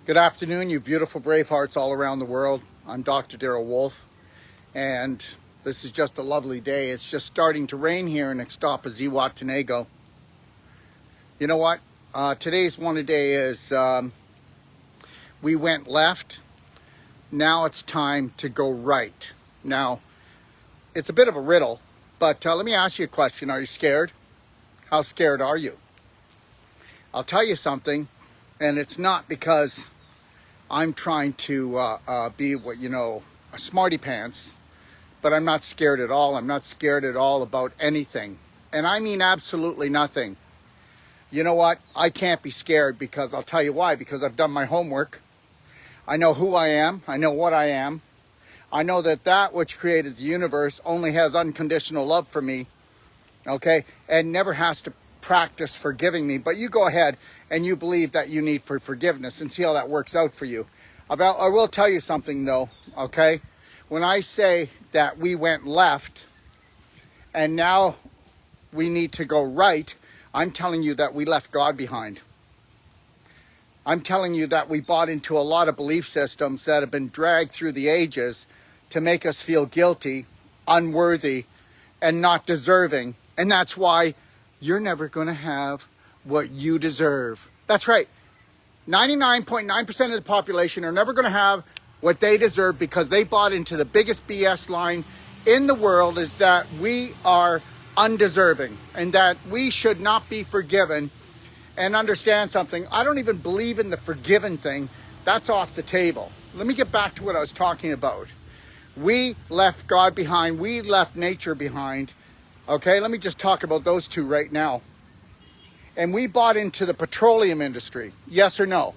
Good afternoon, you beautiful brave hearts all around the world. I'm Dr. Daryl Wolf, and this is just a lovely day. It's just starting to rain here in Ixtapa, Zihuatanejo. You know what? Today's one a day is we went left. Now it's time to go right. Now, it's a bit of a riddle, but let me ask you a question. Are you scared? How scared are you? I'll tell you something, and it's not because I'm trying to be what, a smarty pants, but I'm not scared at all. I'm not scared at all about anything. And I mean absolutely nothing. You know what? I can't be scared because I'll tell you why. Because I've done my homework. I know who I am. I know what I am. I know that which created the universe only has unconditional love for me, okay? And never has to practice forgiving me. But you go ahead and you believe that you need for forgiveness and see how that works out for you. I will tell you something though, okay? When I say that we went left and now we need to go right, I'm telling you that we left God behind. I'm telling you that we bought into a lot of belief systems that have been dragged through the ages to make us feel guilty, unworthy, and not deserving. And that's why you're never going to have what you deserve. That's right. 99.9% of the population are never going to have what they deserve because they bought into the biggest BS line in the world, is that we are undeserving and that we should not be forgiven. And understand something, I don't even believe in the forgiven thing. That's off the table. Let me get back to what I was talking about. We left God behind. We left nature behind. Okay, let me just talk about those two right now. And we bought into the petroleum industry. Yes or no?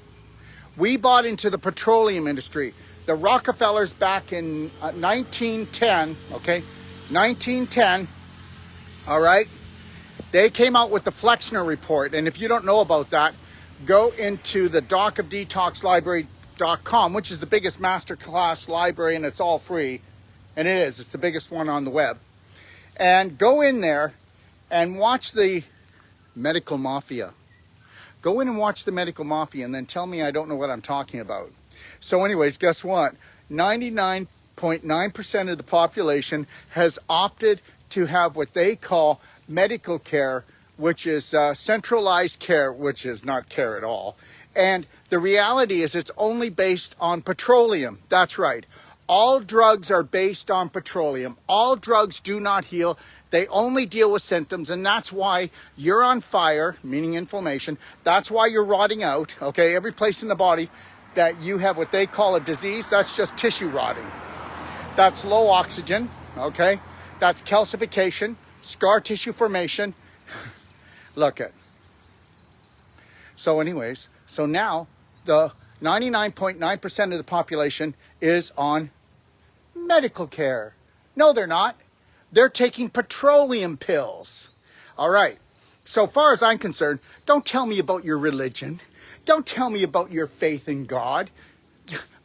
We bought into the petroleum industry. The Rockefellers back in 1910, okay, 1910, all right? They came out with the Flexner Report. And if you don't know about that, go into the docofdetoxlibrary.com, which is the biggest masterclass library, and it's all free. And it is. It's the biggest one on the web. And go in there and watch the medical mafia. Go in and watch the medical mafia and then tell me I don't know what I'm talking about. So anyways, guess what? 99.9% of the population has opted to have what they call medical care, which is centralized care, which is not care at all. And the reality is it's only based on petroleum. That's right. All drugs are based on petroleum. All drugs do not heal. They only deal with symptoms, and that's why you're on fire, meaning inflammation. That's why you're rotting out, okay? Every place in the body that you have what they call a disease, that's just tissue rotting. That's low oxygen, okay? That's calcification, scar tissue formation. Look at. So anyways, so now the 99.9% of the population is on medical care. No, they're not. They're taking petroleum pills. All right. So far as I'm concerned, don't tell me about your religion. Don't tell me about your faith in God.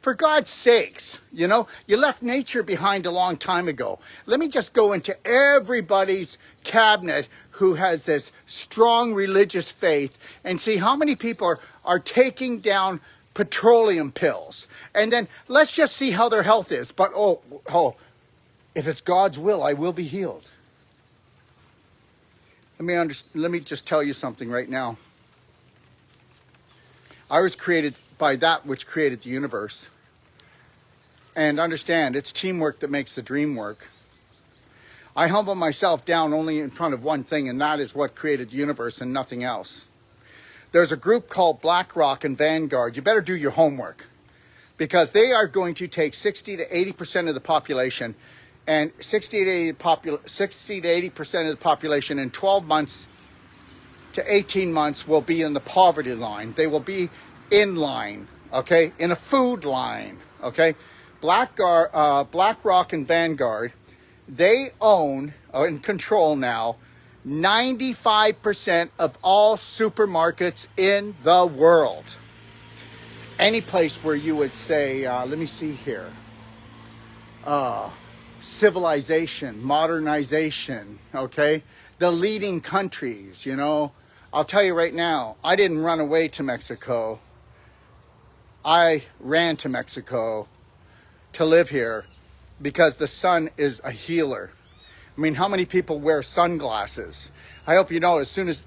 For God's sakes, you left nature behind a long time ago. Let me just go into everybody's cabinet who has this strong religious faith and see how many people are taking down petroleum pills. And then let's just see how their health is. But, if it's God's will, I will be healed. Let me just tell you something right now. I was created by that which created the universe. And understand, it's teamwork that makes the dream work. I humble myself down only in front of one thing, and that is what created the universe and nothing else. There's a group called BlackRock and Vanguard. You better do your homework, because they are going to take 60 to 80% of the population, and 60 to 80% of the population in 12 months to 18 months will be in the poverty line. They will be in line, okay, in a food line, okay. BlackRock and Vanguard, they own and control now 95% of all supermarkets in the world. Any place where you would say, let me see here, civilization, modernization, okay? The leading countries, I'll tell you right now, I didn't run away to Mexico. I ran to Mexico to live here because the sun is a healer. I mean, how many people wear sunglasses? I hope you know, as soon as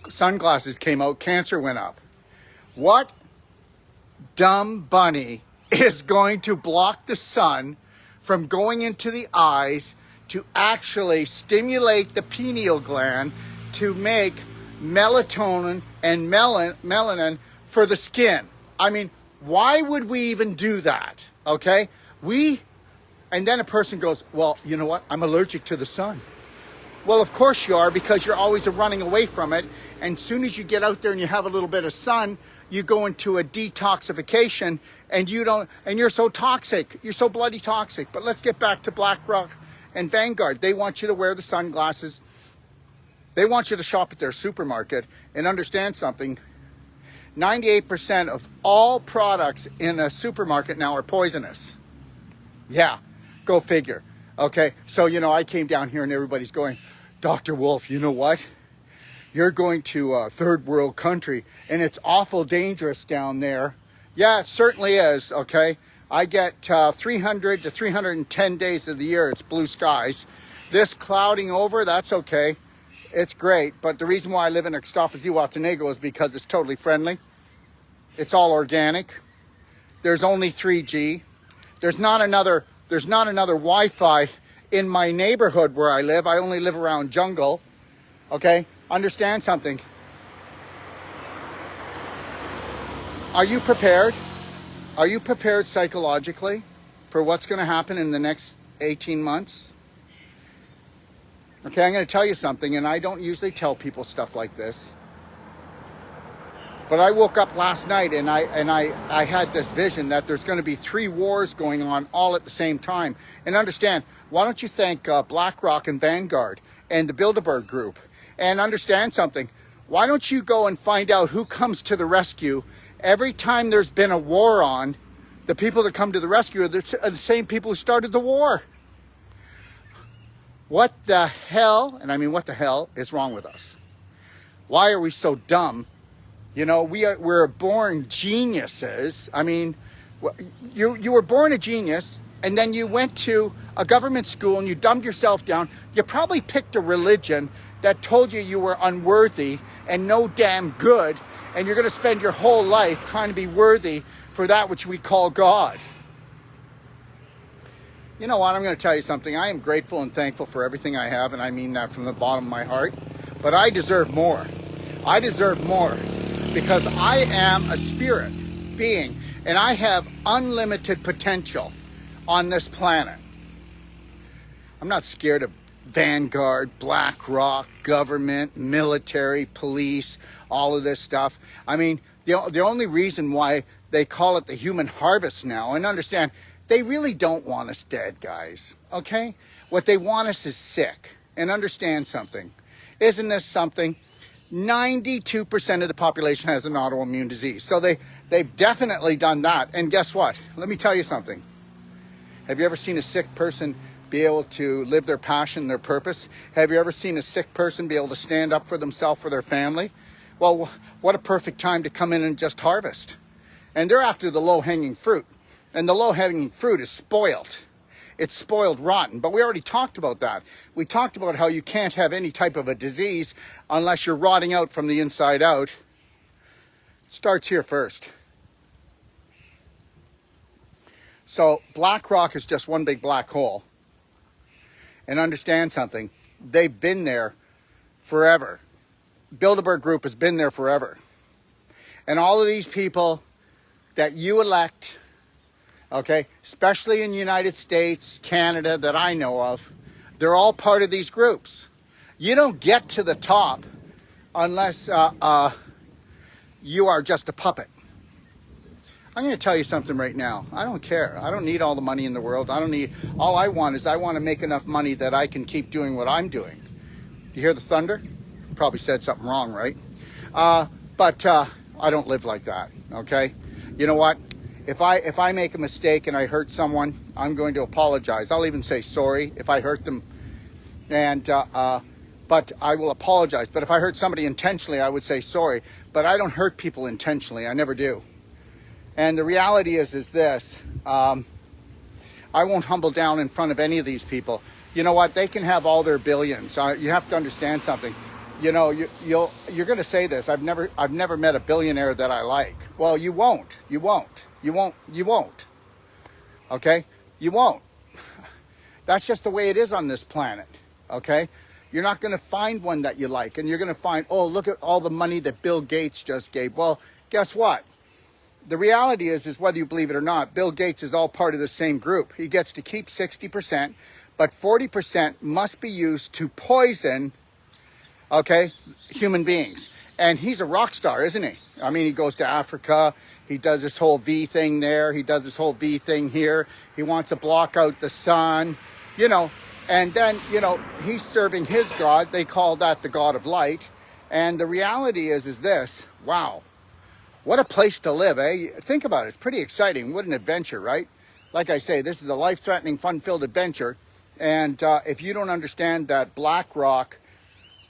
sunglasses came out, cancer went up. What dumb bunny is going to block the sun from going into the eyes to actually stimulate the pineal gland to make melatonin and melanin for the skin? I mean, why would we even do that? Okay? And then a person goes, well, you know what? I'm allergic to the sun. Well, of course you are, because you're always running away from it. And as soon as you get out there and you have a little bit of sun, you go into a detoxification and you're so toxic. You're so bloody toxic. But let's get back to BlackRock and Vanguard. They want you to wear the sunglasses. They want you to shop at their supermarket and understand something. 98% of all products in a supermarket now are poisonous. Yeah, go figure. Okay, so, I came down here and everybody's going, Dr. Wolf, you know what? You're going to a third world country and it's awful dangerous down there. Yeah, it certainly is, okay? I get 300 to 310 days of the year, it's blue skies. This clouding over, that's okay. It's great, but the reason why I live in Ixtapa, Zihuatanejo is because it's totally friendly. It's all organic. There's only 3G. There's not another Wi-Fi in my neighborhood where I live. I only live around jungle. Okay? Understand something. Are you prepared? Are you prepared psychologically for what's going to happen in the next 18 months? Okay, I'm going to tell you something, and I don't usually tell people stuff like this. But I woke up last night and I had this vision that there's going to be 3 wars going on all at the same time. And understand, why don't you thank BlackRock and Vanguard and the Bilderberg Group? And understand something. Why don't you go and find out who comes to the rescue? Every time there's been a war on, the people that come to the rescue are the same people who started the war. What the hell, and I mean what the hell, is wrong with us? Why are we so dumb? We're born geniuses. I mean, you were born a genius, and then you went to a government school and you dumbed yourself down. You probably picked a religion that told you were unworthy and no damn good, and you're going to spend your whole life trying to be worthy for that which we call God. You know what? I'm going to tell you something. I am grateful and thankful for everything I have, and I mean that from the bottom of my heart. But I deserve more. I deserve more. Because I am a spirit being and I have unlimited potential on this planet. I'm not scared of Vanguard, BlackRock, government, military, police, all of this stuff. I mean, the only reason why they call it the human harvest now, and understand, they really don't want us dead, guys, okay? What they want us is sick. And understand something. Isn't this something? 92% of the population has an autoimmune disease. So they've definitely done that. And guess what? Let me tell you something. Have you ever seen a sick person be able to live their passion, their purpose? Have you ever seen a sick person be able to stand up for themselves, for their family? Well, what a perfect time to come in and just harvest. And they're after the low-hanging fruit. And the low-hanging fruit is spoiled. It's spoiled rotten, but we already talked about that. We talked about how you can't have any type of a disease unless you're rotting out from the inside out. It starts here first. So BlackRock is just one big black hole. And understand something, they've been there forever. Bilderberg Group has been there forever. And all of these people that you elect, okay, especially in the United States, Canada, that I know of, they're all part of these groups. You don't get to the top unless you are just a puppet. I'm going to tell you something right now. I don't care. I don't need all the money in the world. All I want to make enough money that I can keep doing what I'm doing. You hear the thunder? Probably said something wrong, right? But I don't live like that, okay? You know what? If I make a mistake and I hurt someone, I'm going to apologize. I'll even say sorry if I hurt them, but I will apologize. But if I hurt somebody intentionally, I would say sorry. But I don't hurt people intentionally. I never do. And the reality is this, I won't humble down in front of any of these people. You know what? They can have all their billions. You have to understand something. You know, you're going to say this. I've never met a billionaire that I like. Well, you won't. You won't. You won't. You won't. Okay? You won't. That's just the way it is on this planet. Okay? You're not going to find one that you like, and you're going to find, oh, look at all the money that Bill Gates just gave. Well, guess what? The reality is whether you believe it or not, Bill Gates is all part of the same group. He gets to keep 60%, but 40% must be used to poison, okay, human beings. And he's a rock star, isn't he? I mean, he goes to Africa. He does this whole V thing there. He does this whole V thing here. He wants to block out the sun, you know. And then, you know, he's serving his God. They call that the God of light. And the reality is this, wow. What a place to live, eh? Think about it. It's pretty exciting. What an adventure, right? Like I say, this is a life-threatening, fun-filled adventure. And if you don't understand that BlackRock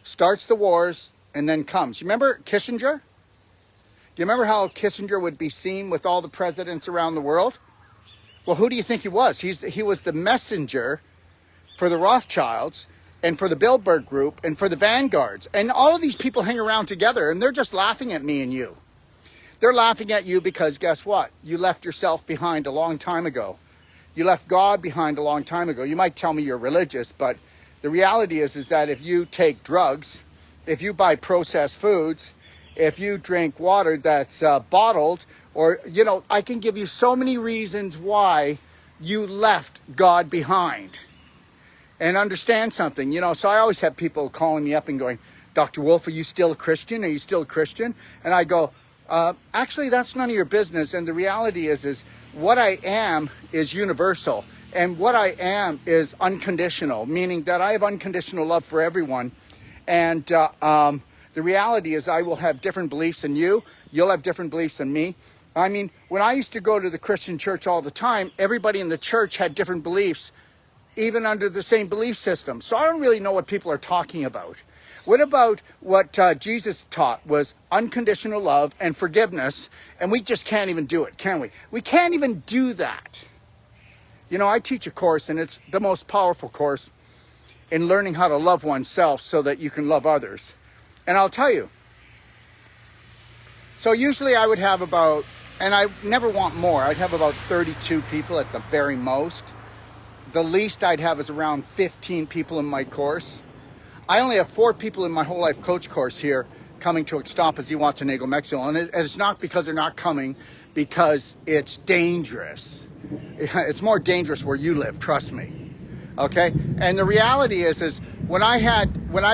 starts the wars and then comes. You remember Kissinger? Do you remember how Kissinger would be seen with all the presidents around the world? Well, who do you think he was? He was the messenger for the Rothschilds and for the Bilderberg Group and for the Vanguards. And all of these people hang around together, and they're just laughing at me and you. They're laughing at you because guess what? You left yourself behind a long time ago. You left God behind a long time ago. You might tell me you're religious, but the reality is that if you take drugs, if you buy processed foods, if you drink water that's bottled, or, you know, I can give you so many reasons why you left God behind. And understand something, you know, so I always have people calling me up and going, Dr. Wolf, are you still a Christian? Are you still a Christian? And I go, actually, that's none of your business. And the reality is what I am is universal. And what I am is unconditional, meaning that I have unconditional love for everyone. And the reality is I will have different beliefs than you. You'll have different beliefs than me. I mean, when I used to go to the Christian church all the time, everybody in the church had different beliefs, even under the same belief system. So I don't really know what people are talking about. What about what Jesus taught was unconditional love and forgiveness, and we just can't even do it, can we? We can't even do that. You know, I teach a course, and it's the most powerful course in learning how to love oneself so that you can love others. And I'll tell you, so usually I would have about, and I never want more, I'd have about 32 people at the very most. The least I'd have is around 15 people in my course. I only have 4 people in my whole life coach course here coming to Ixtapas, Zihuatanejo, Mexico. And it's not because they're not coming, because it's dangerous. It's more dangerous where you live, trust me. Okay? And the reality is when I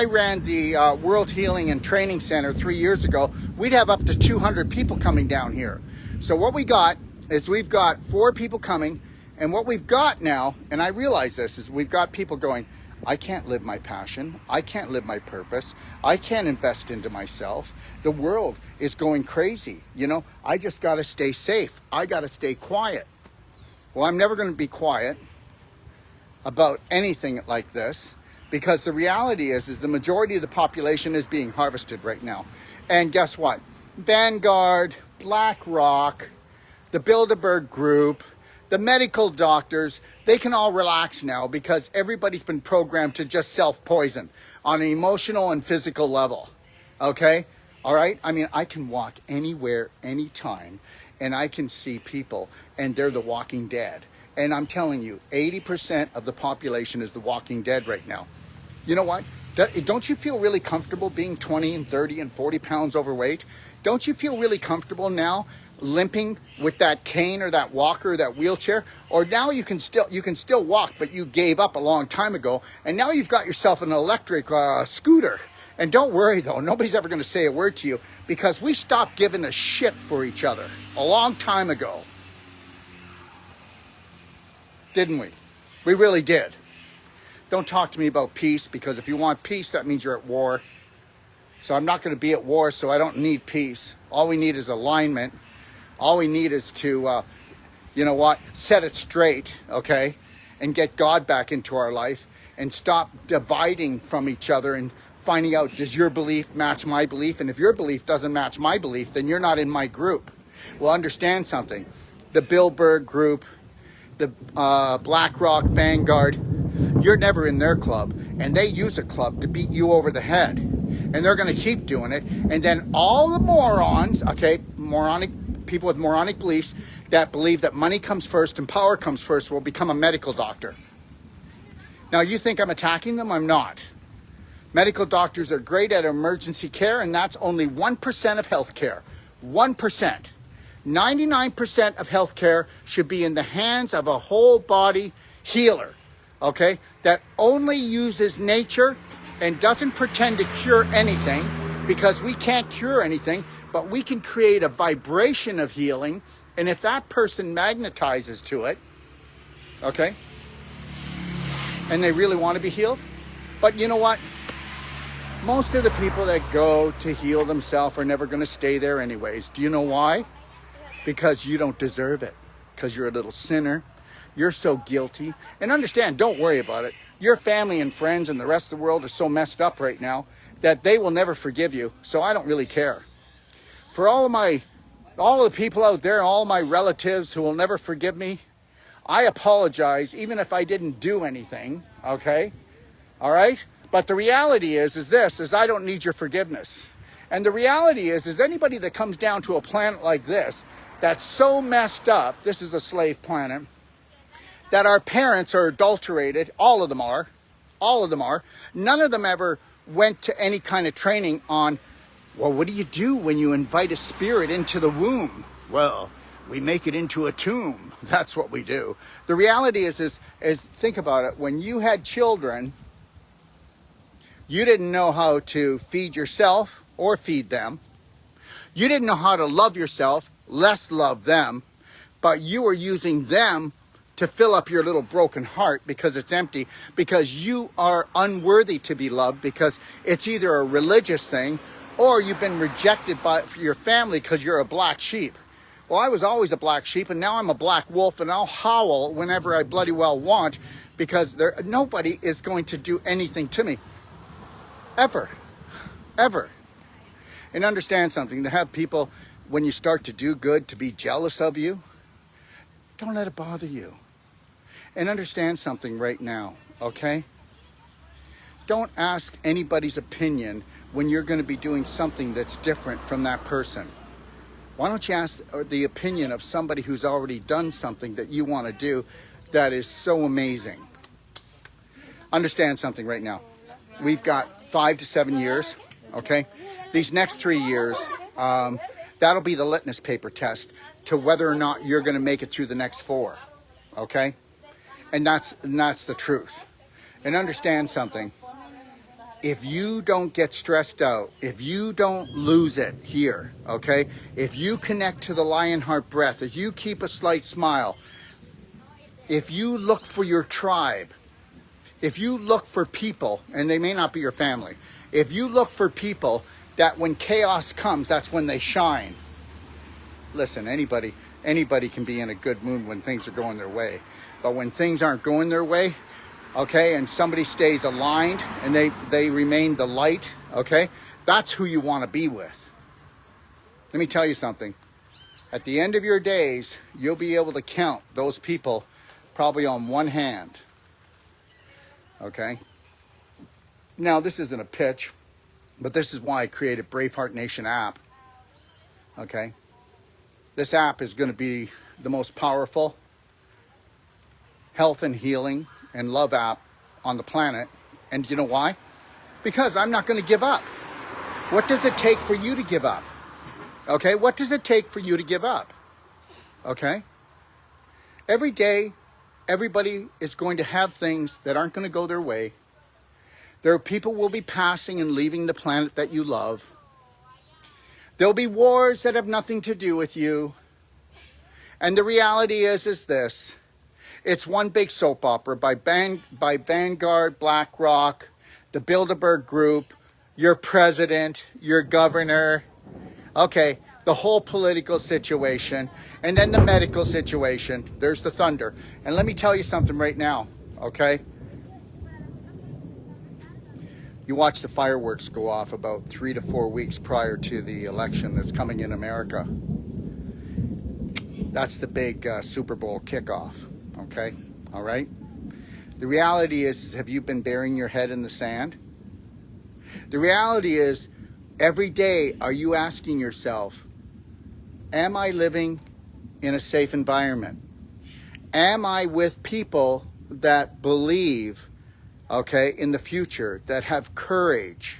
ran the World Healing and Training Center 3 years ago, we'd have up to 200 people coming down here. So what we got is we've got 4 people coming, and what we've got now, and I realize this, is we've got people going, I can't live my passion. I can't live my purpose. I can't invest into myself. The world is going crazy. You know, I just got to stay safe. I got to stay quiet. Well, I'm never going to be quiet about anything like this, because the reality is the majority of the population is being harvested right now. And guess what? Vanguard, BlackRock, the Bilderberg Group, the medical doctors, they can all relax now because everybody's been programmed to just self-poison on an emotional and physical level. Okay? All right? I mean, I can walk anywhere, anytime, and I can see people, and they're the walking dead. And I'm telling you, 80% of the population is the walking dead right now. You know what? Don't you feel really comfortable being 20 and 30 and 40 pounds overweight? Don't you feel really comfortable now limping with that cane or that walker or that wheelchair? Or now you can still walk, but you gave up a long time ago, and now you've got yourself an electric scooter. And don't worry though, nobody's ever going to say a word to you, because we stopped giving a shit for each other a long time ago. Didn't we? We really did. Don't talk to me about peace, because if you want peace, that means you're at war. So I'm not going to be at war, so I don't need peace. All we need is alignment. All we need is to, you know what, set it straight, okay, and get God back into our life and stop dividing from each other and finding out, does your belief match my belief? And if your belief doesn't match my belief, then you're not in my group. Well, understand something. The Bilderberg Group, the BlackRock, Vanguard, you're never in their club. And they use a club to beat you over the head. And they're going to keep doing it. And then all the morons, okay, people with moronic beliefs that believe that money comes first and power comes first will become a medical doctor. Now, you think I'm attacking them? I'm not. Medical doctors are great at emergency care, and that's only 1% of healthcare. 1%. 99% of healthcare should be in the hands of a whole body healer, okay, that only uses nature and doesn't pretend to cure anything, because we can't cure anything, but we can create a vibration of healing. And if that person magnetizes to it, okay, and they really want to be healed, but you know what? Most of the people that go to heal themselves are never going to stay there anyways. Do you know why? Because you don't deserve it. Because you're a little sinner. You're so guilty. And understand, don't worry about it. Your family and friends and the rest of the world are so messed up right now that they will never forgive you. So I don't really care. For all of the people out there, all my relatives who will never forgive me, I apologize, even if I didn't do anything, okay? All right? But the reality is I don't need your forgiveness. And the reality is anybody that comes down to a planet like this, that's so messed up, this is a slave planet, that our parents are adulterated, all of them are, none of them ever went to any kind of training on, well, what do you do when you invite a spirit into the womb? Well, we make it into a tomb. That's what we do. The reality is think about it. When you had children, you didn't know how to feed yourself or feed them. You didn't know how to love yourself, less love them. But you were using them to fill up your little broken heart because it's empty, because you are unworthy to be loved, because it's either a religious thing or you've been rejected by your family because you're a black sheep. Well, I was always a black sheep, and now I'm a black wolf, and I'll howl whenever I bloody well want, because nobody is going to do anything to me. Ever. And understand something, to have people, when you start to do good, to be jealous of you, don't let it bother you. And understand something right now, okay? Don't ask anybody's opinion when you're going to be doing something that's different from that person. Why don't you ask the opinion of somebody who's already done something that you want to do that is so amazing? Understand something right now. We've got 5 to 7 years, okay? These next 3 years, that'll be the litmus paper test to whether or not you're going to make it through the next 4, okay? And that's the truth. And understand something. If you don't get stressed out, if you don't lose it here, okay? If you connect to the Lionheart breath, if you keep a slight smile, if you look for your tribe, if you look for people, and they may not be your family, if you look for people that when chaos comes, that's when they shine. Listen, anybody can be in a good mood when things are going their way. But when things aren't going their way, okay, and somebody stays aligned and they remain the light, okay, that's who you want to be with. Let me tell you something. At the end of your days, you'll be able to count those people probably on one hand. Okay? Now, this isn't a pitch, but this is why I created Braveheart Nation app. Okay? This app is going to be the most powerful health and healing and love app on the planet. And you know why? Because I'm not going to give up. What does it take for you to give up? Okay? What does it take for you to give up? Okay? Every day, everybody is going to have things that aren't going to go their way. There are people will be passing and leaving the planet that you love. There'll be wars that have nothing to do with you. And the reality is this. It's one big soap opera by Vanguard, BlackRock, the Bilderberg Group, your president, your governor, okay, the whole political situation, and then the medical situation. There's the thunder. And let me tell you something right now, okay? You watch the fireworks go off about 3 to 4 weeks prior to the election that's coming in America. That's the big Super Bowl kickoff, okay? All right? The reality is, have you been burying your head in the sand? The reality is, every day, are you asking yourself, am I living in a safe environment? Am I with people that believe, okay, in the future, that have courage?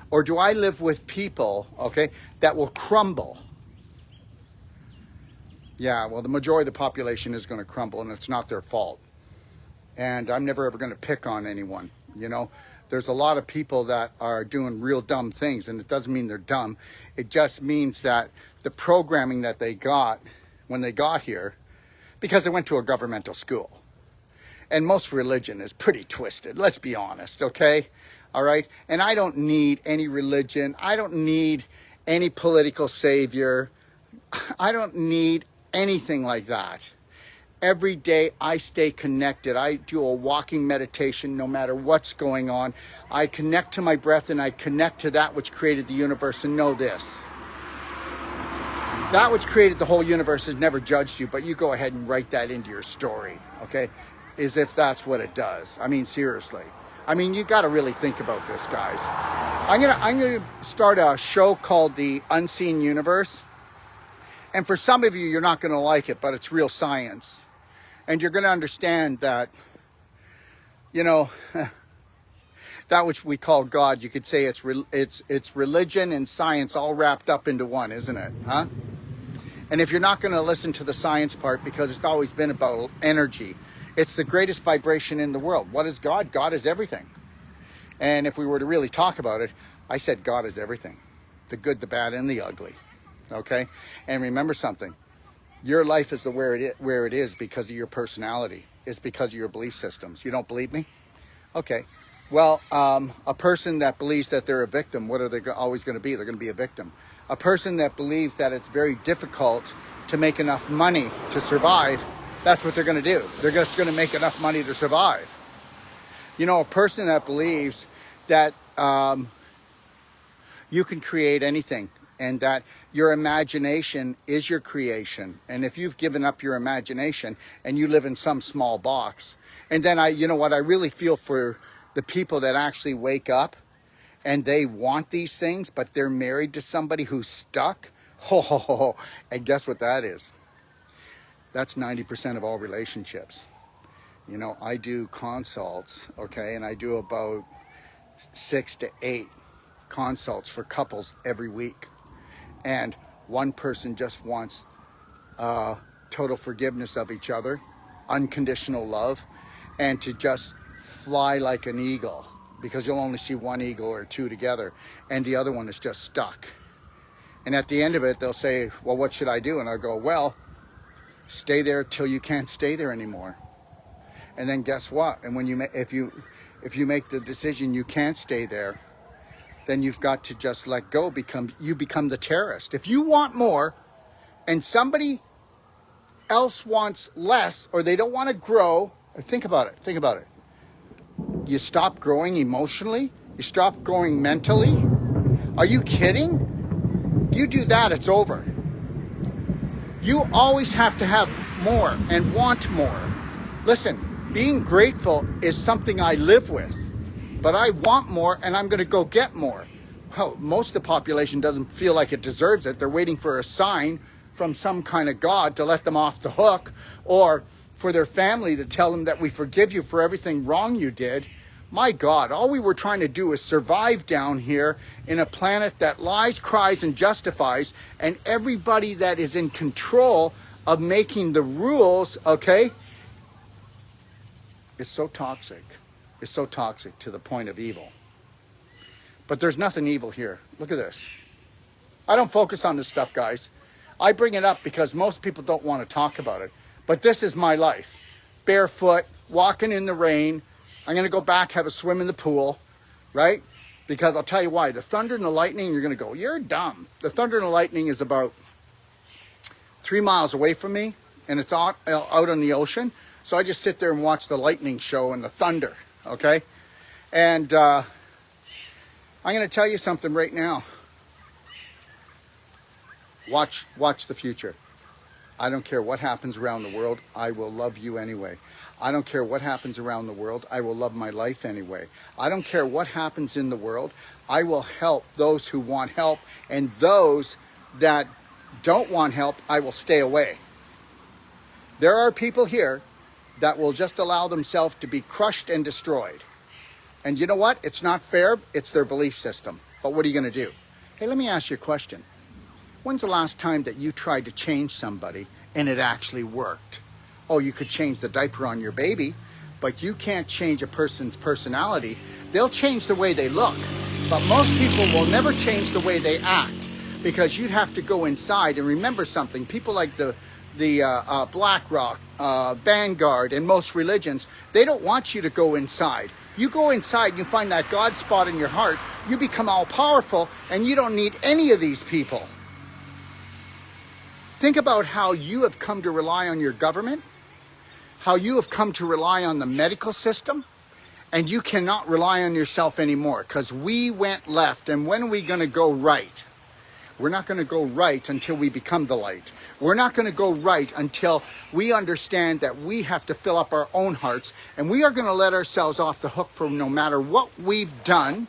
Or do I live with people, okay, that will crumble? Yeah, well, the majority of the population is going to crumble, and it's not their fault. And I'm never ever going to pick on anyone, you know. There's a lot of people that are doing real dumb things, and it doesn't mean they're dumb. It just means that the programming that they got when they got here, because they went to a governmental school. And most religion is pretty twisted, let's be honest, okay? All right? And I don't need any religion. I don't need any political savior. I don't need anything like that. Every day I stay connected. I do a walking meditation no matter what's going on. I connect to my breath and I connect to that which created the universe. And know this, that which created the whole universe has never judged you, but you go ahead and write that into your story, okay? As if that's what it does. I mean, seriously. I mean, you got to really think about this, guys. I'm gonna start a show called The Unseen Universe. And for some of you, you're not going to like it, but it's real science. And you're going to understand that, you know, that which we call God, you could say it's religion and science all wrapped up into one, isn't it? Huh? And if you're not going to listen to the science part, because it's always been about energy, it's the greatest vibration in the world. What is God? God is everything. And if we were to really talk about it, I said God is everything. The good, the bad, and the ugly. Okay? And remember something. Your life is where it is because of your personality. It's because of your belief systems. You don't believe me? Okay. Well, a person that believes that they're a victim, what are they always going to be? They're going to be a victim. A person that believes that it's very difficult to make enough money to survive, that's what they're going to do. They're just going to make enough money to survive. You know, a person that believes that you can create anything and that your imagination is your creation. And if you've given up your imagination and you live in some small box, and then you know what, I really feel for the people that actually wake up and they want these things, but they're married to somebody who's stuck. And guess what that is? That's 90% of all relationships. You know, I do consults, okay, and I do about 6 to 8 consults for couples every week. And one person just wants total forgiveness of each other, unconditional love, and to just fly like an eagle, because you'll only see one eagle or two together, and the other one is just stuck. And at the end of it, they'll say, well, what should I do? And I'll go, well, stay there till you can't stay there anymore. And then guess what? And when if you make the decision you can't stay there, then you've got to just let go. You become the terrorist. If you want more and somebody else wants less, or they don't want to grow, think about it. You stop growing emotionally. You stop growing mentally. Are you kidding? You do that, it's over. You always have to have more and want more. Listen, being grateful is something I live with. But I want more, and I'm going to go get more. Well, most of the population doesn't feel like it deserves it. They're waiting for a sign from some kind of God to let them off the hook, or for their family to tell them that we forgive you for everything wrong you did. My God, all we were trying to do is survive down here in a planet that lies, cries, and justifies, and everybody that is in control of making the rules, okay, is so toxic. Is so toxic to the point of evil. But there's nothing evil here. Look at this. I don't focus on this stuff, guys. I bring it up because most people don't want to talk about it. But this is my life. Barefoot, walking in the rain. I'm going to go back, have a swim in the pool, right? Because I'll tell you why. The thunder and the lightning, you're going to go, you're dumb. The thunder and the lightning is about 3 miles away from me, and it's out on the ocean. So I just sit there and watch the lightning show and the thunder. Okay? And I'm going to tell you something right now. Watch the future. I don't care what happens around the world, I will love you anyway. I don't care what happens around the world, I will love my life anyway. I don't care what happens in the world, I will help those who want help, and those that don't want help, I will stay away. There are people here that will just allow themselves to be crushed and destroyed. And you know what? It's not fair. It's their belief system. But what are you going to do? Hey, let me ask you a question. When's the last time that you tried to change somebody and it actually worked? Oh, you could change the diaper on your baby, but you can't change a person's personality. They'll change the way they look, but most people will never change the way they act, because you'd have to go inside and remember something. People like the BlackRock, Vanguard, and most religions, they don't want you to go inside. You go inside, you find that God spot in your heart, you become all powerful, and you don't need any of these people. Think about how you have come to rely on your government, how you have come to rely on the medical system, and you cannot rely on yourself anymore, because we went left. And when are we going to go right? We're not going to go right until we become the light. We're not going to go right until we understand that we have to fill up our own hearts, and we are going to let ourselves off the hook for no matter what we've done,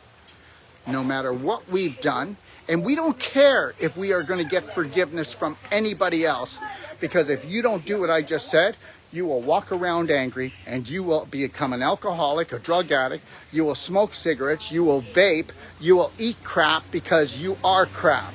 no matter what we've done. And we don't care if we are going to get forgiveness from anybody else, because if you don't do what I just said, you will walk around angry, and you will become an alcoholic, a drug addict. You will smoke cigarettes, you will vape, you will eat crap, because you are crap.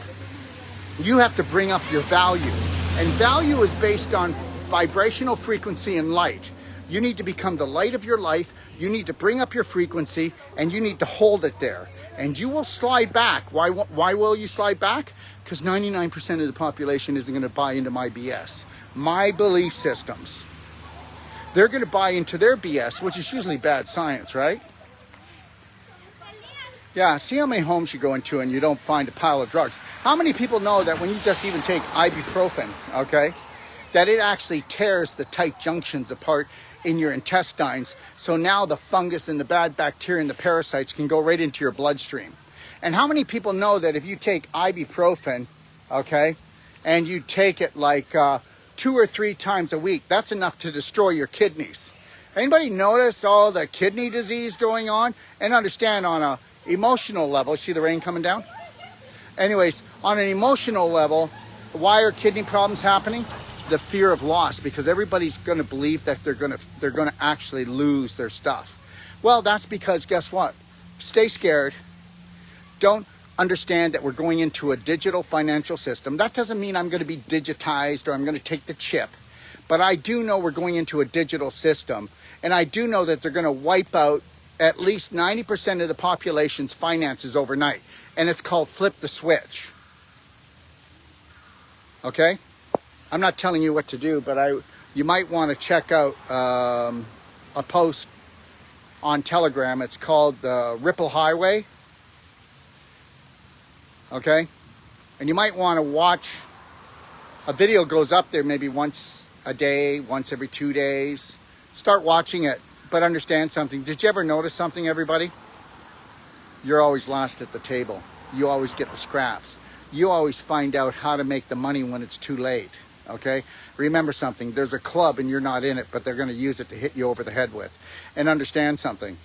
You have to bring up your value. And value is based on vibrational frequency and light. You need to become the light of your life. You need to bring up your frequency, and you need to hold it there. And you will slide back. Why will you slide back? Because 99% of the population isn't going to buy into my BS. My belief systems. They're going to buy into their BS, which is usually bad science, right? Yeah, see how many homes you go into and you don't find a pile of drugs. How many people know that when you just even take ibuprofen, okay, that it actually tears the tight junctions apart in your intestines, so now the fungus and the bad bacteria and the parasites can go right into your bloodstream? And how many people know that if you take ibuprofen, okay, and you take it like 2 or 3 times a week, that's enough to destroy your kidneys? Anybody notice all the kidney disease going on? And understand, on a emotional level, see the rain coming down? Anyways, on an emotional level, why are kidney problems happening? The fear of loss, because everybody's going to believe that they're going to actually lose their stuff. Well, that's because, guess what? Stay scared. Don't understand that we're going into a digital financial system. That doesn't mean I'm going to be digitized or I'm going to take the chip. But I do know we're going into a digital system, and I do know that they're going to wipe out at least 90% of the population's finances overnight. And it's called flip the switch. Okay? I'm not telling you what to do, but you might want to check out a post on Telegram. It's called the Ripple Highway. Okay? And you might want to watch, a video goes up there maybe once a day, once every 2 days. Start watching it, but understand something. Did you ever notice something, everybody? You're always last at the table. You always get the scraps. You always find out how to make the money when it's too late. Okay? Remember something. There's a club and you're not in it, but they're going to use it to hit you over the head with. And understand something.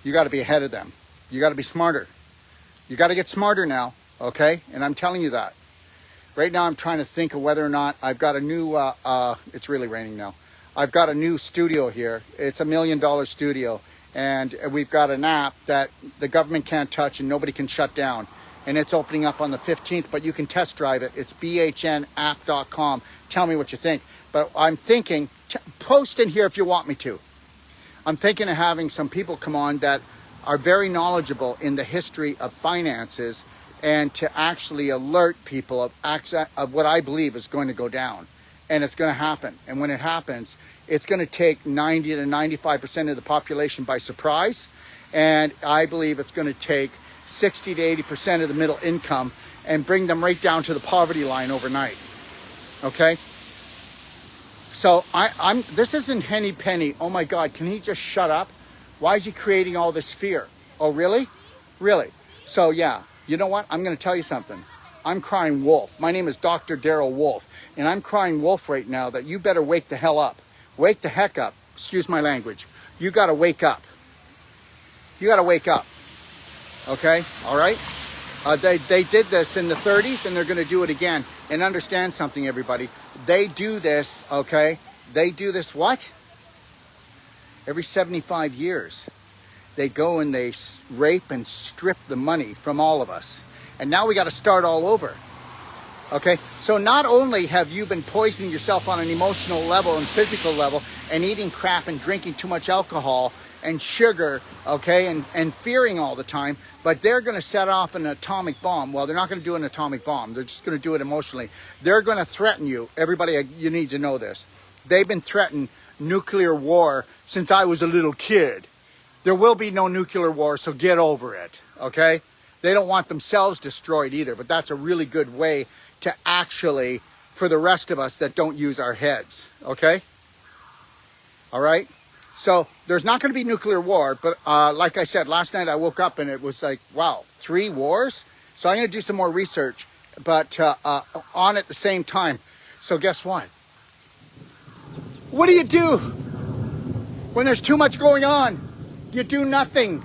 You got to be ahead of them. You got to be smarter. You got to get smarter now. Okay? And I'm telling you that. Right now I'm trying to think of whether or not I've got a new, it's really raining now. I've got a new studio here. It's $1 million studio. And we've got an app that the government can't touch and nobody can shut down. And it's opening up on the 15th, but you can test drive it. It's bhnapp.com. Tell me what you think. But I'm thinking, post in here if you want me to. I'm thinking of having some people come on that are very knowledgeable in the history of finances, and to actually alert people of what I believe is going to go down. And it's going to happen. And when it happens, it's going to take 90 to 95% of the population by surprise. And I believe it's going to take 60 to 80% of the middle income and bring them right down to the poverty line overnight. Okay? So this isn't Henny Penny. Oh my God, can he just shut up? Why is he creating all this fear? Oh, really? Really? So yeah, you know what? I'm going to tell you something. I'm crying wolf. My name is Dr. Daryl Wolf, and I'm crying wolf right now that you better wake the hell up. Wake the heck up. Excuse my language. You got to wake up. You got to wake up. Okay? All right? They did this in the 30s, and they're going to do it again. And understand something, everybody. They do this, okay? They do this what? Every 75 years. They go and they rape and strip the money from all of us. And now we got to start all over. Okay? So not only have you been poisoning yourself on an emotional level and physical level and eating crap and drinking too much alcohol and sugar, okay, and fearing all the time, but they're going to set off an atomic bomb. Well, they're not going to do an atomic bomb. They're just going to do it emotionally. They're going to threaten you. Everybody, you need to know this. They've been threatened nuclear war since I was a little kid. There will be no nuclear war, so get over it, okay? They don't want themselves destroyed either, but that's a really good way to actually, for the rest of us that don't use our heads, okay? All right? So there's not going to be nuclear war, but like I said, last night I woke up and it was like, wow, 3 wars? So I'm going to do some more research, but on at the same time. So guess what? What do you do when there's too much going on? You do nothing.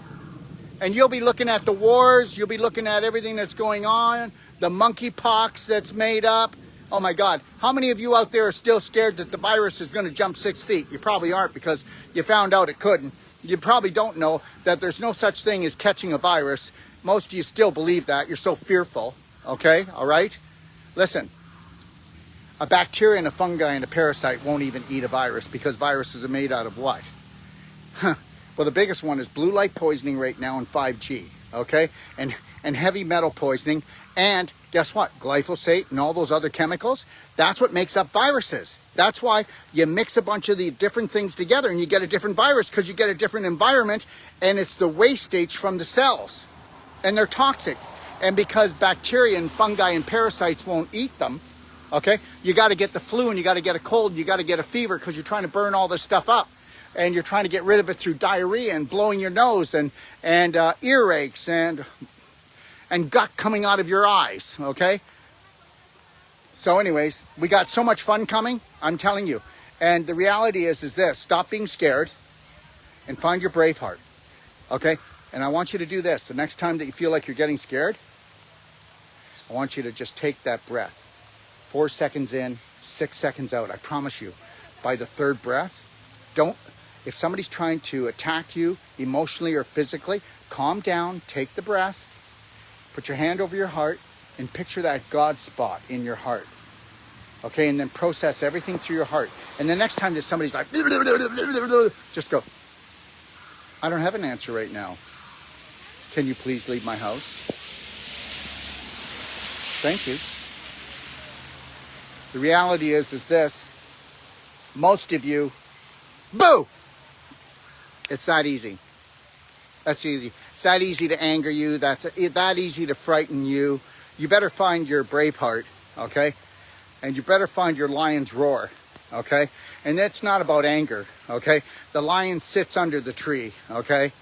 And you'll be looking at the wars, you'll be looking at everything that's going on, the monkeypox that's made up. Oh my God, how many of you out there are still scared that the virus is going to jump 6 feet? You probably aren't, because you found out it couldn't. You probably don't know that there's no such thing as catching a virus. Most of you still believe that. You're so fearful, okay? All right? Listen, a bacteria and a fungi and a parasite won't even eat a virus, because viruses are made out of what? Well, the biggest one is blue light poisoning right now and 5G, okay? And heavy metal poisoning. And guess what? Glyphosate and all those other chemicals, that's what makes up viruses. That's why you mix a bunch of the different things together and you get a different virus, because you get a different environment, and it's the wastage from the cells. And they're toxic. And because bacteria and fungi and parasites won't eat them, okay, you got to get the flu and you got to get a cold and you got to get a fever, because you're trying to burn all this stuff up. And you're trying to get rid of it through diarrhea and blowing your nose and earaches and gut coming out of your eyes, okay? So anyways, we got so much fun coming, I'm telling you. And the reality is this: stop being scared and find your brave heart, okay? And I want you to do this. The next time that you feel like you're getting scared, I want you to just take that breath. 4 seconds in, 6 seconds out. I promise you, by the 3rd breath, if somebody's trying to attack you emotionally or physically, calm down, take the breath, put your hand over your heart, and picture that God spot in your heart. Okay, and then process everything through your heart. And the next time that somebody's like, just go, I don't have an answer right now. Can you please leave my house? Thank you. The reality is this: most of you, boo! It's that easy. That's easy. It's that easy to anger you. That's that easy to frighten you. You better find your brave heart, okay? And you better find your lion's roar, okay? And it's not about anger, okay? The lion sits under the tree, okay?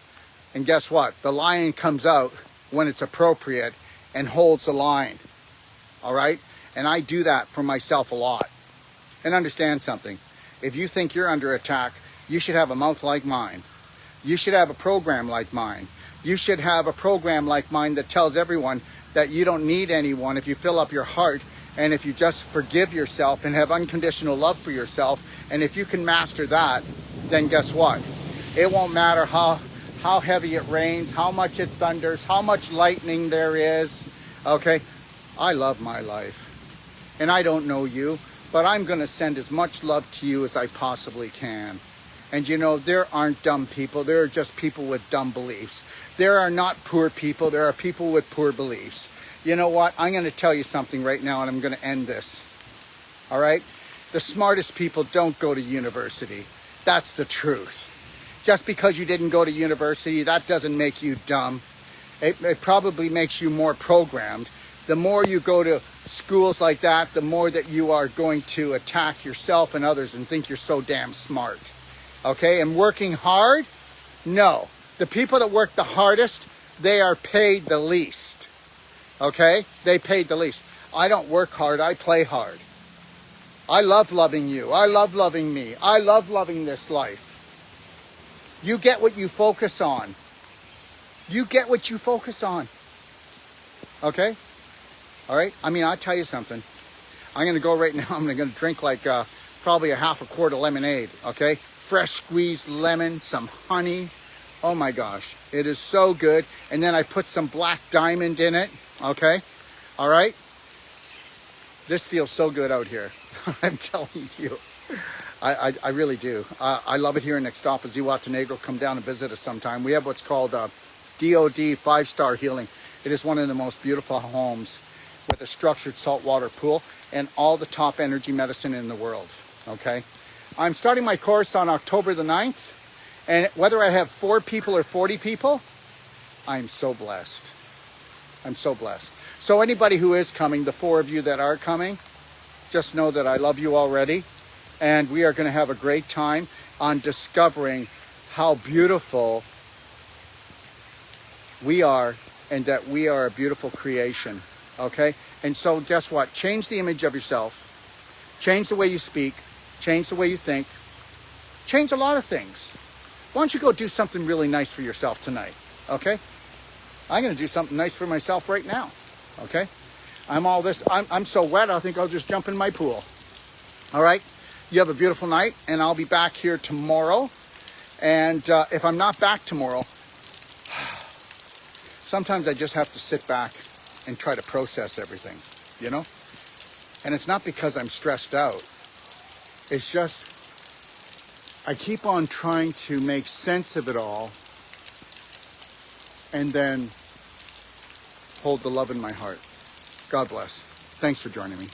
And guess what? The lion comes out when it's appropriate and holds the line, all right? And I do that for myself a lot. And understand something. If you think you're under attack, you should have a mouth like mine. You should have a program like mine. You should have a program like mine that tells everyone that you don't need anyone if you fill up your heart, and if you just forgive yourself and have unconditional love for yourself. And if you can master that, then guess what? It won't matter how heavy it rains, how much it thunders, how much lightning there is, okay? I love my life. And I don't know you, but I'm going to send as much love to you as I possibly can. And you know, there aren't dumb people. There are just people with dumb beliefs. There are not poor people. There are people with poor beliefs. You know what? I'm going to tell you something right now, and I'm going to end this. All right? The smartest people don't go to university. That's the truth. Just because you didn't go to university, that doesn't make you dumb. It probably makes you more programmed. The more you go to schools like that, the more that you are going to attack yourself and others and think you're so damn smart. Okay, and working hard? No. The people that work the hardest, they are paid the least. Okay? They paid the least. I don't work hard, I play hard. I love loving you. I love loving me. I love loving this life. You get what you focus on. You get what you focus on. Okay? All right? I mean, I'll tell you something. I'm going to go right now. I'm going to drink like probably a half a quart of lemonade. Okay? Fresh squeezed lemon, some honey. Oh my gosh. It is so good. And then I put some black diamond in it. Okay? All right? This feels so good out here. I'm telling you. I really do. I love it here in Ixtapa, Zihuatanejo. Come down and visit us sometime. We have what's called DOD 5-star healing. It is one of the most beautiful homes with a structured saltwater pool and all the top energy medicine in the world. Okay? I'm starting my course on October the 9th. And whether I have 4 people or 40 people, I'm so blessed. I'm so blessed. So anybody who is coming, the 4 of you that are coming, just know that I love you already. And we are going to have a great time on discovering how beautiful we are and that we are a beautiful creation. Okay? And so guess what? Change the image of yourself. Change the way you speak. Change the way you think. Change a lot of things. Why don't you go do something really nice for yourself tonight? Okay? I'm going to do something nice for myself right now. Okay? I'm so wet, I think I'll just jump in my pool. All right? You have a beautiful night, and I'll be back here tomorrow. And if I'm not back tomorrow, sometimes I just have to sit back and try to process everything, you know? And it's not because I'm stressed out. It's just, I keep on trying to make sense of it all and then hold the love in my heart. God bless. Thanks for joining me.